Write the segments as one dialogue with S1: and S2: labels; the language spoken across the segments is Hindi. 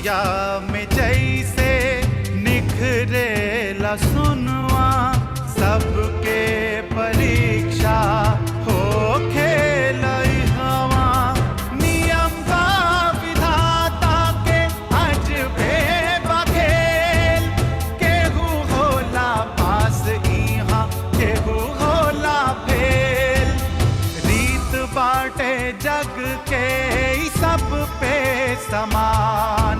S1: रतिया में जैसे निखरेला सुनवा सबके परीक्षा हो खेल हवा नियम का विधाता के अजबे बखेल केहू होला पास इहाँ केहू होला फेल रीत बाटे जग के सब पे समान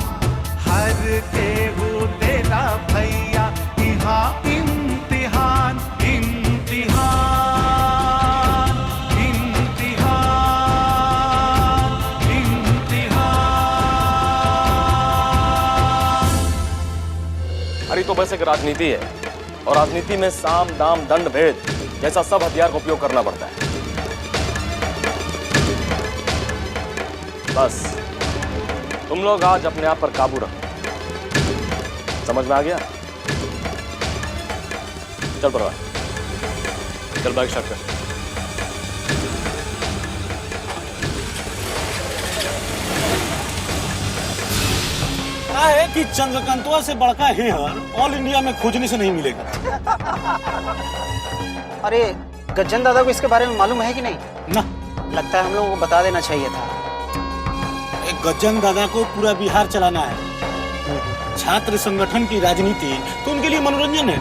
S1: हर केहू देला भैया इहाँ इम्तिहान इम्तिहान इम्तिहान इम्तिहान।
S2: अरे तो बस एक राजनीति है और राजनीति में साम दाम दंड भेद जैसा सब हथियार का उपयोग करना पड़ता है। बस तुम लोग आज अपने आप पर काबू रखो। समझ में आ गया? चल परवाह, चल बाइक स्टार्ट कर।
S3: क्या है कि चंद्रकांतवा से बड़का हेहर ऑल इंडिया में खोजने से नहीं मिलेगा।
S4: अरे गज्जन दादा को इसके बारे में मालूम है कि नहीं?
S3: ना,
S4: लगता है हम लोगों को बता देना चाहिए था।
S3: एक गज्जन दादा को पूरा बिहार चलाना है। छात्र संगठन की राजनीति तो उनके लिए मनोरंजन है।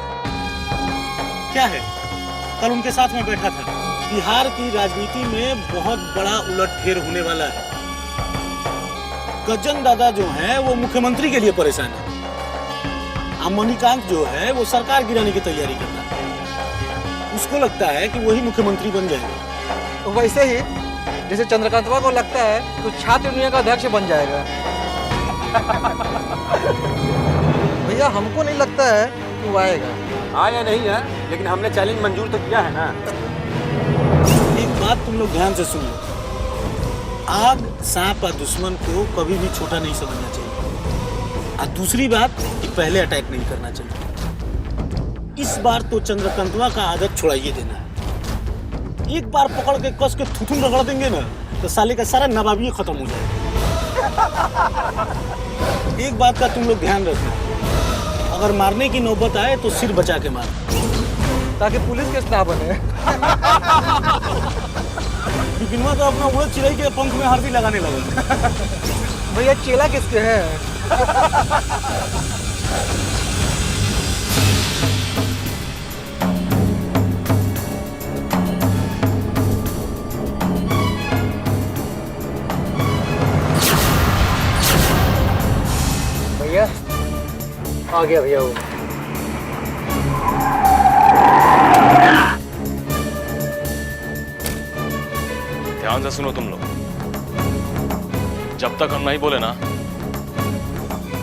S3: क्या है, कल उनके साथ में बैठा था। बिहार की राजनीति में बहुत बड़ा उलटफेर होने वाला है। गज्जन दादा जो है वो मुख्यमंत्री के लिए परेशान है। मणिकांत जो है वो सरकार गिराने की तैयारी कर रहा है। उसको लगता है कि वही मुख्यमंत्री बन जाएगा।
S5: वैसे ही जैसे चंद्रकांतवा को लगता है तो छात्र यूनियन का अध्यक्ष बन जाएगा। भैया हमको नहीं लगता है कि वो आएगा।
S6: आया नहीं है, लेकिन हमने चैलेंज मंजूर तो किया है ना।
S3: एक बात तुम लोग ध्यान से सुन लो, आग सांप और दुश्मन को कभी भी छोटा नहीं समझना चाहिए। और दूसरी बात कि पहले अटैक नहीं करना चाहिए। इस बार तो चंद्रकांतवा का आदत छुड़ाइए देना है। एक बार पकड़ के कस के थुथुन रगड़ देंगे ना तो साले का सारा नवाबी खत्म हो जाएगा। एक बात का तुम लोग ध्यान रखना, अगर मारने की नौबत आए तो सिर बचा के मार,
S5: ताकि पुलिस केस ना बने।
S3: बिपिनवा तो अपना उड़द चिड़ै के पंख में हल्दी लगाने लगा।
S5: भैया चेला किसके है? भैया आ गया भैया वो।
S2: ध्यान से सुनो तुम लोग, जब तक हम नहीं बोले ना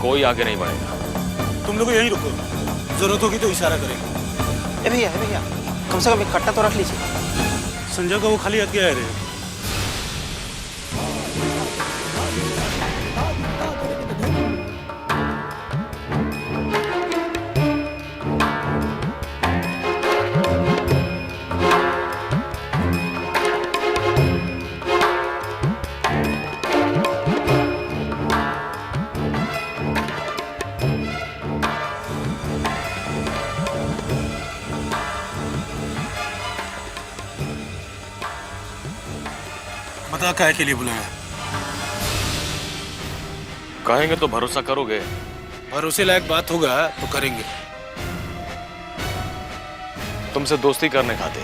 S2: कोई आगे नहीं बढ़ेगा।
S3: तुम लोग यहीं रुको, जरूरत होगी तो इशारा करेंगे।
S4: ए भैया कम से कम एक कट्टा तो रख लीजिए।
S3: संजय का वो खाली हाथ गया है रे। बता काहे के लिए बुलाया?
S2: कहेंगे तो भरोसा करोगे?
S3: भरोसे लायक बात होगा तो करेंगे।
S2: तुमसे दोस्ती करने खातिर।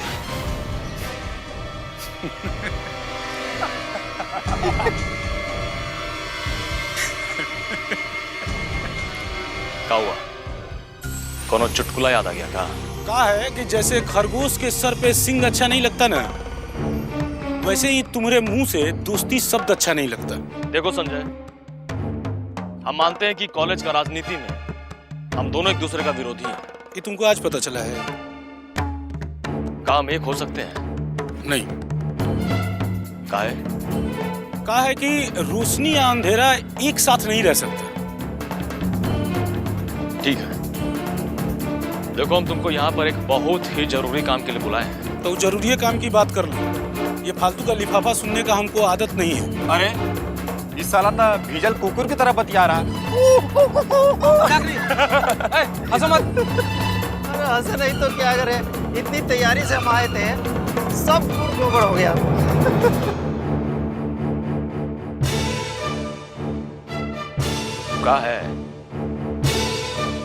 S2: क्या हुआ? कोनो चुटकुला याद आ गया का?
S3: कहा है कि जैसे खरगोश के सर पे सिंग अच्छा नहीं लगता ना, वैसे ही तुम्हारे मुंह से दोस्ती शब्द अच्छा नहीं लगता।
S2: देखो संजय, हम मानते हैं कि कॉलेज का राजनीति में हम दोनों एक दूसरे का विरोधी हैं।
S3: ये तुमको आज पता चला है?
S2: काम एक हो सकते हैं?
S3: नहीं।
S2: कहा
S3: है कि रोशनी या अंधेरा एक साथ नहीं रह सकता।
S2: ठीक है, देखो हम तुमको यहाँ पर एक बहुत ही जरूरी काम के लिए बुलाए हैं।
S3: तो जरूरी काम की बात कर लो। ये फालतू का लिफाफा सुनने का हमको आदत नहीं है।
S2: अरे
S6: इस साला तो भीजल कुकुर की तरह बतिया रहा।
S5: हंसो मत।
S4: अरे हंसे नहीं तो क्या करे, इतनी तैयारी से हम आए थे, सब गड़बड़ हो गया।
S2: कहा है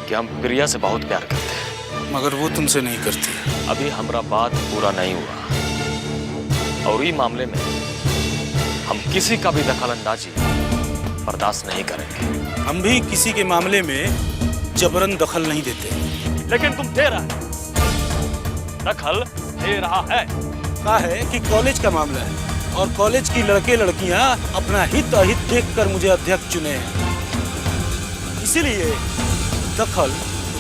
S2: कि हम प्रिया से बहुत प्यार करते हैं,
S3: मगर वो तुमसे नहीं करती।
S2: अभी हमारा बात पूरा नहीं हुआ और इस मामले में हम किसी का भी दखल अंदाजी बर्दाश्त नहीं करेंगे।
S3: हम भी किसी के मामले में जबरन दखल नहीं देते।
S2: लेकिन तुम दे रहा है, दखल दे रहा है।
S3: कहा है कि कॉलेज का मामला है और कॉलेज की लड़के लड़कियां अपना हित अहित देखकर मुझे अध्यक्ष चुने हैं, इसीलिए दखल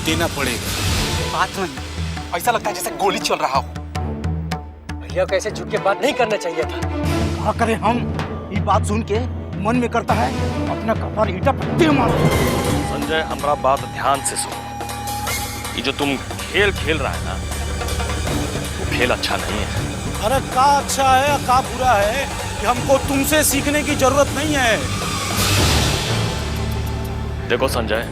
S3: देना पड़ेगा।
S5: बात नहीं, ऐसा लगता है जैसे गोली चल रहा हो। भैया कैसे झुक के बात नहीं करना चाहिए था।
S7: क्या करें हम, ये बात सुन के मन में करता है अपना कपार ईटा पट्टी मारो।
S2: संजय, हमारा बात ध्यान से सुनो। ये जो तुम खेल खेल रहा है ना, वो खेल अच्छा नहीं है।
S3: अरे का अच्छा है का बुरा है कि हमको तुमसे सीखने की जरूरत नहीं है।
S2: देखो संजय,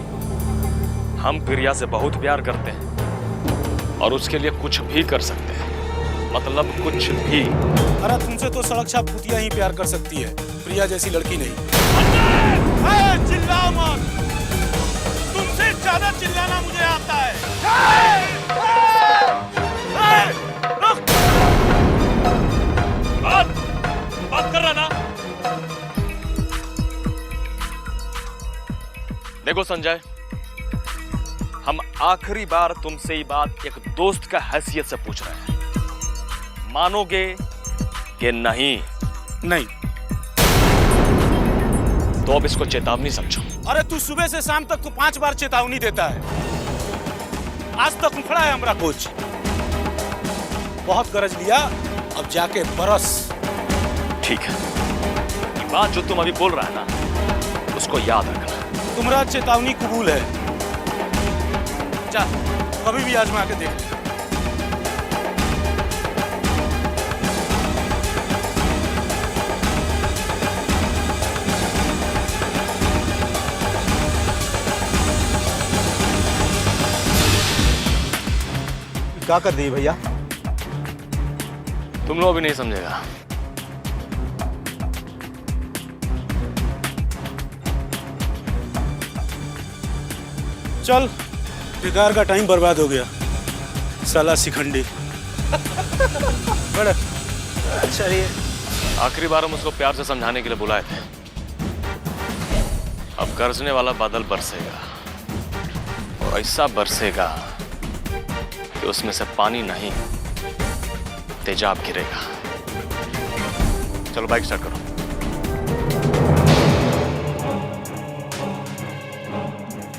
S2: हम प्रिया से बहुत प्यार करते हैं और उसके लिए कुछ भी कर सकते हैं, मतलब कुछ भी।
S3: अरे तुमसे तो सड़क छाप कुतिया ही प्यार कर सकती है, प्रिया जैसी लड़की नहीं। चिल्लाओ मत, तुमसे ज्यादा चिल्लाना मुझे आता है।
S2: बात कर रहा ना। देखो संजय, हम आखिरी बार तुमसे ये बात एक दोस्त का हैसियत से पूछ रहे हैं, मानोगे कि नहीं?
S3: नहीं।
S2: तो अब इसको चेतावनी समझो।
S3: अरे तू सुबह से शाम तक तो 5 बार चेतावनी देता है, आज तक उखड़ा है हमारा कोच। बहुत गरज लिया, अब जाके बरस।
S2: ठीक है, ये बात जो तुम अभी बोल रहा है ना, उसको याद रखना।
S3: तुम्हारा चेतावनी कबूल है। जा, कभी भी आजमा के देख ले।
S7: क्या कर दिए भैया?
S2: तुम लोग भी नहीं समझेगा।
S3: चल, बेकार का टाइम बर्बाद हो गया, साला शिखंडी। बड़ा
S4: चलिए,
S2: आखिरी बार हम उसको प्यार से समझाने के लिए बुलाए थे। अब गरजने वाला बादल बरसेगा और ऐसा बरसेगा कि उसमें से पानी नहीं, तेजाब गिरेगा। चलो बाइक स्टार्ट करो।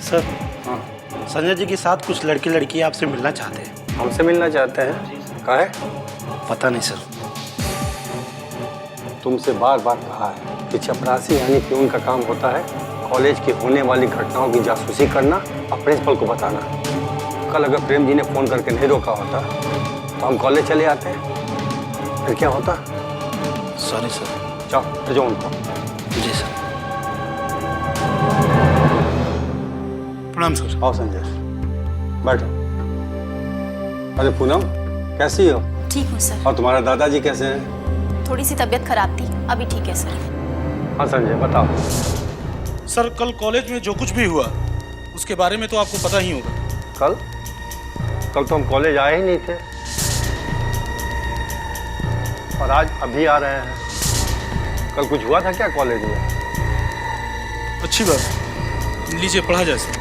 S7: सर, संजय जी के साथ कुछ लड़के लड़की आपसे मिलना चाहते हैं।
S6: हमसे मिलना चाहते हैं? काहे?
S7: पता नहीं सर।
S6: तुमसे बार बार कहा है कि चपरासी यानी प्यून का काम होता है कॉलेज की होने वाली घटनाओं की जासूसी करना और प्रिंसिपल को बताना। कल अगर प्रेम जी ने फोन करके नहीं रोका होता तो हम कॉलेज चले आते हैं, फिर क्या होता?
S7: Sorry sir.
S6: जाओ भेजो उनको।
S7: जी सर।
S3: प्रणाम सर।
S6: आओ संजय, बैठो। अरे पूनम, कैसी हो?
S8: ठीक हूँ सर।
S6: और तुम्हारे दादाजी कैसे हैं?
S8: थोड़ी सी तबीयत खराब थी, अभी ठीक है सर।
S6: हाँ संजय, बताओ।
S3: सर, कल कॉलेज में जो कुछ भी हुआ उसके बारे में तो आपको पता ही होगा।
S6: कल तो हम कॉलेज आए ही नहीं थे और आज अभी आ रहे हैं। कल कुछ हुआ था क्या कॉलेज में?
S3: अच्छी बात, लीजिए पढ़ा जाए सर।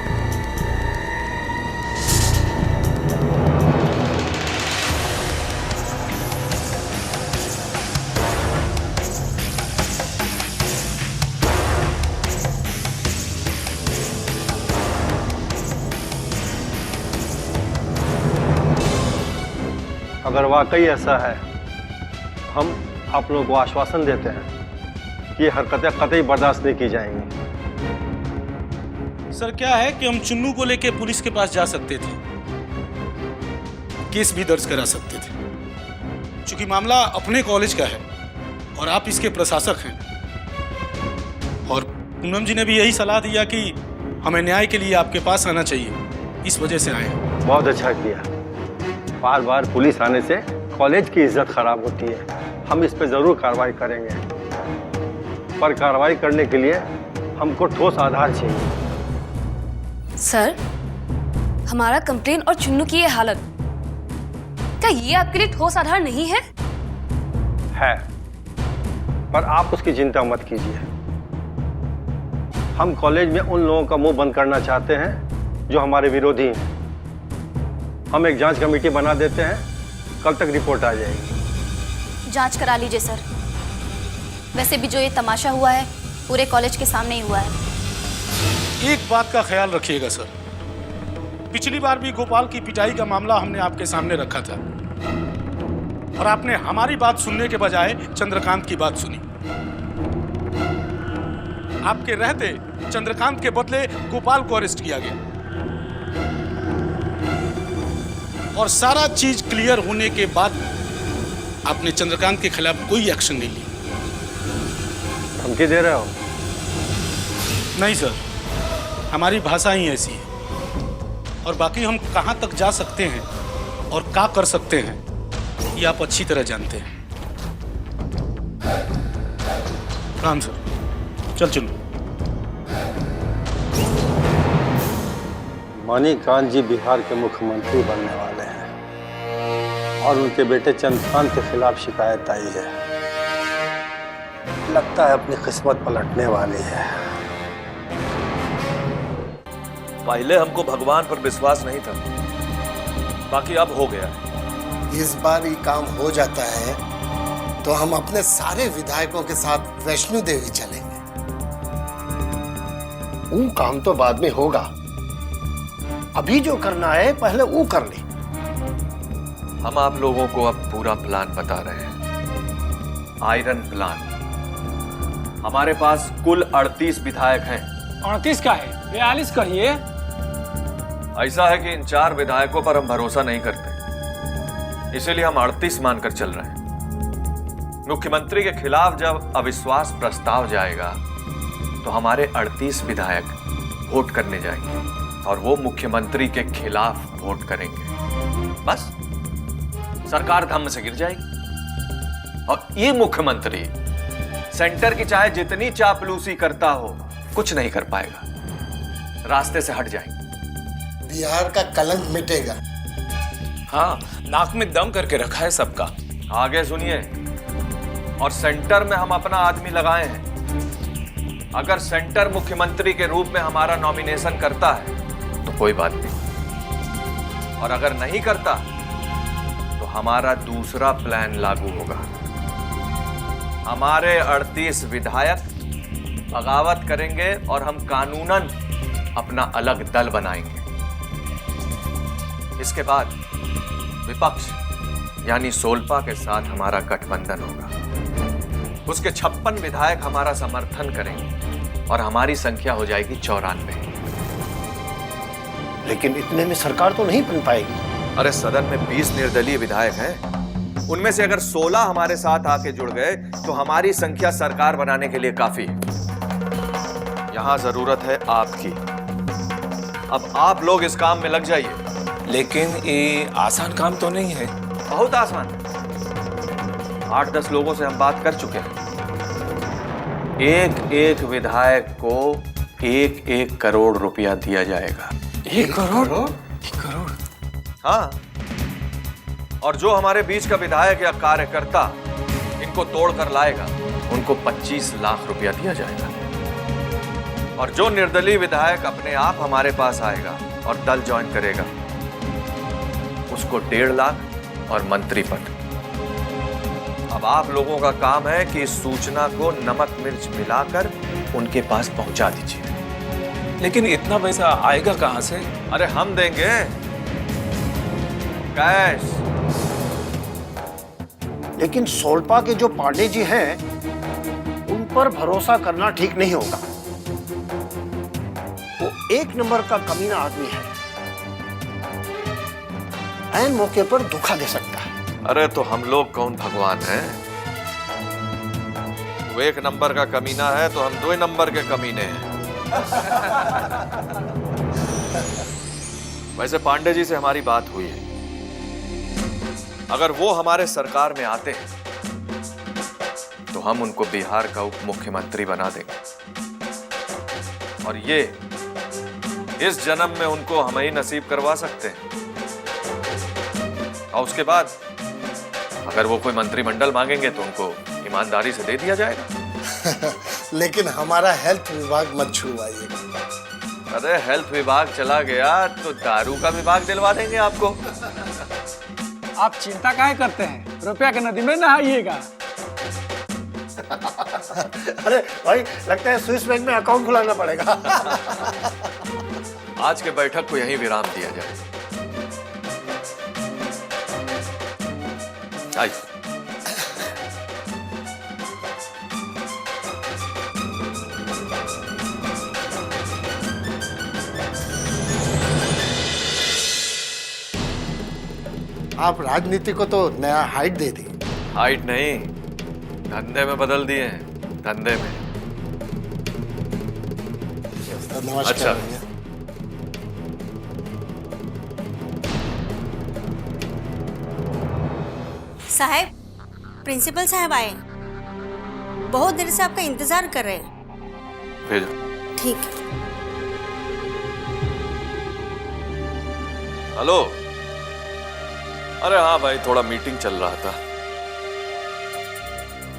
S6: अगर वाकई ऐसा है, हम आप लोगों को आश्वासन देते हैं कि ये हरकतें कतई बर्दाश्त नहीं की जाएंगी।
S3: सर, क्या है कि हम चुन्नू को लेके पुलिस के पास जा सकते थे, केस भी दर्ज करा सकते थे। चूंकि मामला अपने कॉलेज का है और आप इसके प्रशासक हैं और पूनम जी ने भी यही सलाह दिया कि हमें न्याय के लिए आपके पास आना चाहिए, इस वजह से आए हैं।
S6: बहुत अच्छा किया। बार बार पुलिस आने से कॉलेज की इज्जत खराब होती है। हम इस पे जरूर कार्रवाई करेंगे, पर कार्रवाई करने के लिए हमको ठोस आधार चाहिए।
S9: सर, हमारा कंप्लेन और चुन्नू की ये हालत, क्या ये आपके लिए ठोस आधार नहीं है?
S6: है, पर आप उसकी चिंता मत कीजिए। हम कॉलेज में उन लोगों का मुंह बंद करना चाहते हैं जो हमारे विरोधी हैं। हम एक जांच कमेटी बना देते हैं, कल तक रिपोर्ट आ जाएगी।
S8: जांच करा लीजिए सर। वैसे भी जो ये तमाशा हुआ है पूरे कॉलेज के सामने ही हुआ है।
S3: एक बात का ख्याल रखिएगा सर, पिछली बार भी गोपाल की पिटाई का मामला हमने आपके सामने रखा था और आपने हमारी बात सुनने के बजाय चंद्रकांत की बात सुनी। आपके रहते चंद्रकांत के बदले गोपाल को अरेस्ट किया गया और सारा चीज क्लियर होने के बाद आपने चंद्रकांत के खिलाफ कोई एक्शन नहीं ली।
S6: धमकी दे रहे हो?
S3: नहीं सर, हमारी भाषा ही ऐसी है और बाकी हम कहां तक जा सकते हैं और क्या कर सकते हैं ये आप अच्छी तरह जानते हैं। राम सर, चल चलो।
S6: मणिकांत जी बिहार के मुख्यमंत्री बनने वाले हैं और उनके बेटे चंद्रकांत के खिलाफ शिकायत आई है। लगता है अपनी किस्मत पलटने वाली है।
S10: पहले हमको भगवान पर विश्वास नहीं था, बाकी अब हो गया।
S11: इस बार ये काम हो जाता है तो हम अपने सारे विधायकों के साथ वैष्णो देवी चलेंगे। वो काम तो बाद में होगा, अभी जो करना है पहले वो कर ले।
S10: हम आप लोगों को अब पूरा प्लान बता रहे हैं, आयरन प्लान। हमारे पास कुल 38 विधायक हैं।
S5: 38 का है, 42 कहिए।
S10: ऐसा है कि इन 4 विधायकों पर हम भरोसा नहीं करते, इसीलिए हम 38 मानकर चल रहे हैं। मुख्यमंत्री के खिलाफ जब अविश्वास प्रस्ताव जाएगा तो हमारे 38 विधायक वोट करने जाएंगे और वो मुख्यमंत्री के खिलाफ वोट करेंगे। बस सरकार धम्म से गिर जाएगी और ये मुख्यमंत्री सेंटर की चाहे जितनी चापलूसी करता हो कुछ नहीं कर पाएगा, रास्ते से हट जाएंगे।
S11: बिहार का कलंक मिटेगा।
S12: हाँ, नाक में दम करके रखा है सबका।
S10: आगे सुनिए, और सेंटर में हम अपना आदमी लगाए हैं। अगर सेंटर मुख्यमंत्री के रूप में हमारा नॉमिनेशन करता है तो कोई बात नहीं, और अगर नहीं करता तो हमारा दूसरा प्लान लागू होगा। हमारे 38 विधायक बगावत करेंगे और हम कानूनन अपना अलग दल बनाएंगे। इसके बाद विपक्ष यानी सोल्पा के साथ हमारा गठबंधन होगा। उसके 56 विधायक हमारा समर्थन करेंगे और हमारी संख्या हो जाएगी 94।
S11: लेकिन इतने में सरकार तो नहीं बन पाएगी।
S10: अरे सदन में 20 निर्दलीय विधायक हैं, उनमें से अगर 16 हमारे साथ आके जुड़ गए तो हमारी संख्या सरकार बनाने के लिए काफी है। यहां जरूरत है आपकी। अब आप लोग इस काम में लग जाइए।
S12: लेकिन ये आसान काम तो नहीं है।
S10: बहुत आसान है। 8-10 लोगों से हम बात कर चुके हैं। एक एक विधायक को 1-1 करोड़ रुपया दिया जाएगा।
S12: 1 करोड़? 1 करोड़?
S10: हाँ, और जो हमारे बीच का विधायक या कार्यकर्ता इनको तोड़ कर लाएगा उनको 25 लाख रुपया दिया जाएगा। और जो निर्दलीय विधायक अपने आप हमारे पास आएगा और दल ज्वाइन करेगा उसको 1.5 लाख और मंत्री पद। अब आप लोगों का काम है कि इस सूचना को नमक मिर्च मिलाकर उनके पास पहुंचा दीजिए।
S12: लेकिन इतना पैसा आएगा कहां से?
S10: अरे हम देंगे कैश।
S11: लेकिन सोल्पा के जो पांडे जी हैं उन पर भरोसा करना ठीक नहीं होगा। वो 1 नंबर का कमीना आदमी है, ऐन मौके पर धोखा दे सकता है।
S10: अरे तो हम लोग कौन भगवान हैं? तू 1 नंबर का कमीना है तो हम 2 नंबर के कमीने हैं। वैसे पांडे जी से हमारी बात हुई है, अगर वो हमारे सरकार में आते हैं तो हम उनको बिहार का उप मुख्यमंत्री बना देंगे, और ये इस जन्म में उनको हम ही नसीब करवा सकते हैं। और उसके बाद अगर वो कोई मंत्रिमंडल मांगेंगे तो उनको ईमानदारी से दे दिया जाएगा।
S11: लेकिन हमारा हेल्थ विभाग मत छुड़वाइएगा।
S10: अरे हेल्थ विभाग चला गया तो दारू का विभाग दिलवा देंगे आपको।
S5: आप चिंता काहे करते हैं, रुपया के नदी में नहाइएगा।
S11: अरे भाई, लगता है स्विस बैंक में अकाउंट खुलाना पड़ेगा।
S10: आज के बैठक को यहीं विराम दिया जाए। आइए।
S11: आप राजनीति को तो नया हाइट दे दी।
S10: हाइट नहीं, धंधे में बदल दिए हैं, धंधे में।
S11: नमस्कार।
S10: अच्छा।
S13: साहब, प्रिंसिपल साहब आए, बहुत देर से आपका इंतजार कर रहे हैं।
S10: भेजो।
S13: ठीक है।
S10: हेलो। अरे हाँ भाई, थोड़ा मीटिंग चल रहा था।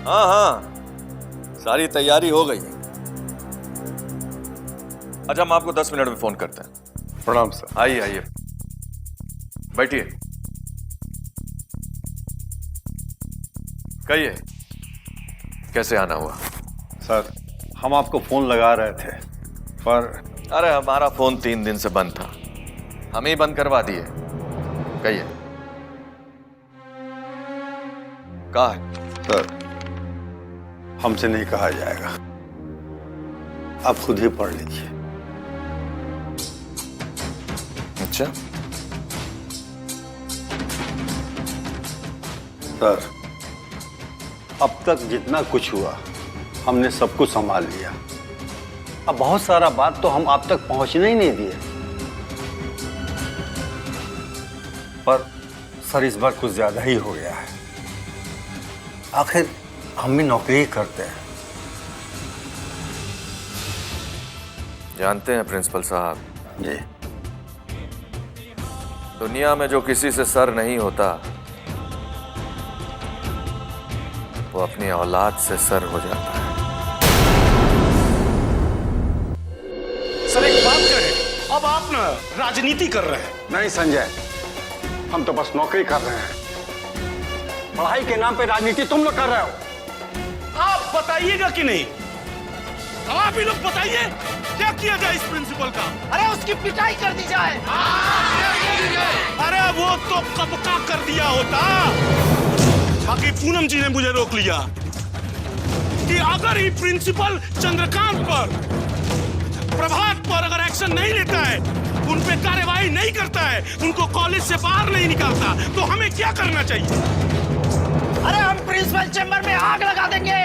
S10: हाँ हाँ, सारी तैयारी हो गई है। अच्छा, हम आपको 10 मिनट में फोन करते हैं।
S6: प्रणाम सर।
S10: आइए आइए, बैठिए। कहिए, कैसे आना हुआ?
S6: सर, हम आपको फोन लगा रहे थे पर
S10: अरे हमारा फोन 3 दिन से बंद था, हम ही बंद करवा दिए। कहिए, कहा है?
S6: सर, हमसे नहीं कहा जाएगा, आप खुद ही पढ़ लीजिए।
S10: अच्छा
S6: सर, अब तक जितना कुछ हुआ हमने सब कुछ संभाल लिया। अब बहुत सारा बात तो हम आप तक पहुंचने ही नहीं दिए। पर सर, इस बार कुछ ज्यादा ही हो गया है। आखिर हम भी नौकरी ही करते हैं।
S10: जानते हैं प्रिंसिपल साहब
S6: जी,
S10: दुनिया में जो किसी से सर नहीं होता वो अपनी औलाद से सर हो जाता है।
S7: सर, एक बात करें, अब आप ना राजनीति कर रहे हैं।
S6: नहीं संजय, हम तो बस नौकरी कर रहे हैं। पढ़ाई के नाम पे राजनीति तुम लोग कर रहे हो।
S7: आप बताइएगा कि नहीं? आप ही लोग बताइए, क्या किया जाए इस प्रिंसिपल का? अरे उसकी पिटाई कर दी जाए। अरे वो तो कब का कर दिया होता, बाकी पूनम जी ने मुझे रोक लिया कि अगर ही प्रिंसिपल चंद्रकांत पर, प्रभात पर अगर एक्शन नहीं लेता है, उन पे कार्यवाही नहीं करता है, उनको कॉलेज से बाहर नहीं निकालता, तो हमें क्या करना चाहिए? अरे हम प्रिंसिपल चेंबर में आग लगा देंगे।